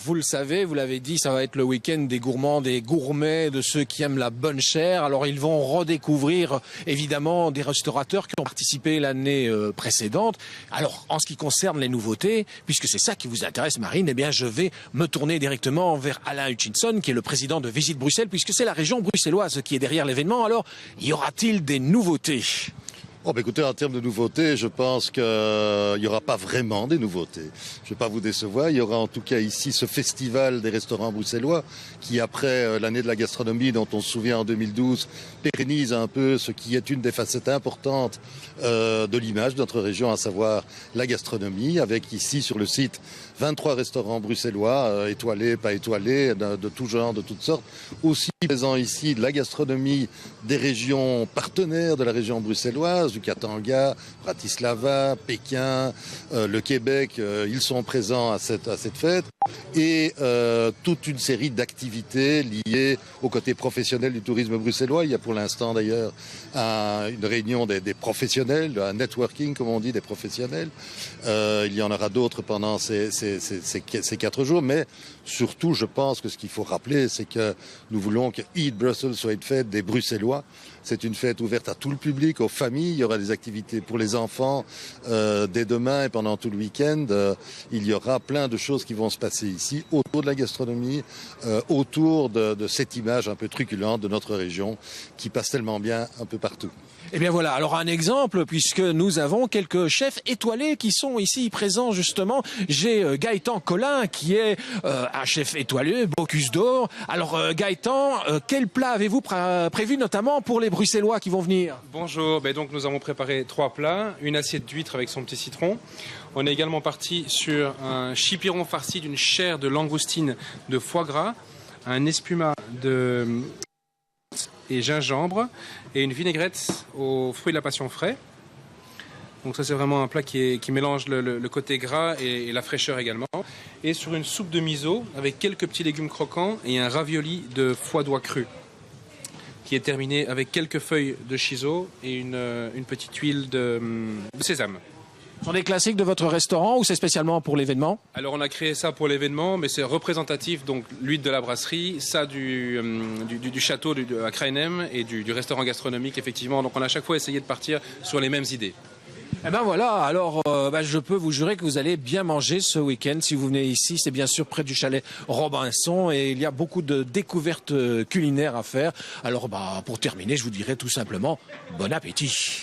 Vous le savez, vous l'avez dit, ça va être le week-end des gourmands, des gourmets, de ceux qui aiment la bonne chair. Alors ils vont redécouvrir évidemment des restaurateurs qui ont participé l'année précédente. Alors en ce qui concerne les nouveautés, puisque c'est ça qui vous intéresse Marine, eh bien je vais me tourner directement vers Alain Hutchinson qui est le président de Visite Bruxelles, puisque c'est la région bruxelloise qui est derrière l'événement. Alors y aura-t-il des nouveautés ? Oh, bah écoutez, en termes de nouveautés, je pense qu'il n'y aura pas vraiment des nouveautés. Je ne vais pas vous décevoir. Il y aura en tout cas ici ce festival des restaurants bruxellois qui, après l'année de la gastronomie dont on se souvient en 2012, pérennise un peu ce qui est une des facettes importantes de l'image de notre région, à savoir la gastronomie, avec ici sur le site 23 restaurants bruxellois, étoilés, pas étoilés, de tout genre, de toutes sortes. Aussi présent ici de la gastronomie des régions partenaires de la région bruxelloise, du Katanga, Bratislava, Pékin, le Québec, ils sont présents à cette fête. Et toute une série d'activités liées au côté professionnel du tourisme bruxellois. Il y a pour l'instant d'ailleurs une réunion des professionnels, un networking comme on dit, des professionnels. Il y en aura d'autres pendant ces 4 jours, mais surtout je pense que ce qu'il faut rappeler, c'est que nous voulons que Eat Brussels soit une fête des Bruxellois. C'est une fête ouverte à tout le public, aux familles. Il y aura des activités pour les enfants dès demain et pendant tout le week-end. Il y aura plein de choses qui vont se passer ici, autour de la gastronomie, autour de cette image un peu truculente de notre région qui passe tellement bien un peu partout. Eh bien voilà, alors un exemple, puisque nous avons quelques chefs étoilés qui sont ici présents justement. J'ai Gaëtan Collin qui est un chef étoilé, Bocuse d'Or. Alors Gaëtan, quel plat avez-vous prévu notamment pour les Bruxellois qui vont venir? Bonjour, donc nous avons préparé 3 plats, une assiette d'huître avec son petit citron. On est également parti sur un chipiron farci d'une chair de langoustine de foie gras, un espuma de et gingembre et une vinaigrette aux fruits de la passion frais. Donc ça c'est vraiment un plat qui mélange le côté gras et la fraîcheur également. Et sur une soupe de miso avec quelques petits légumes croquants et un ravioli de foie d'oie cru qui est terminé avec quelques feuilles de shiso et une petite huile de sésame. Ce sont des classiques de votre restaurant ou c'est spécialement pour l'événement? Alors on a créé ça pour l'événement, mais c'est représentatif, donc l'huile de la brasserie, ça du château à Krainem et du restaurant gastronomique effectivement. Donc on a à chaque fois essayé de partir sur les mêmes idées. Eh ben voilà, alors je peux vous jurer que vous allez bien manger ce week-end si vous venez ici. C'est bien sûr près du chalet Robinson et il y a beaucoup de découvertes culinaires à faire. Alors pour terminer, je vous dirais tout simplement bon appétit.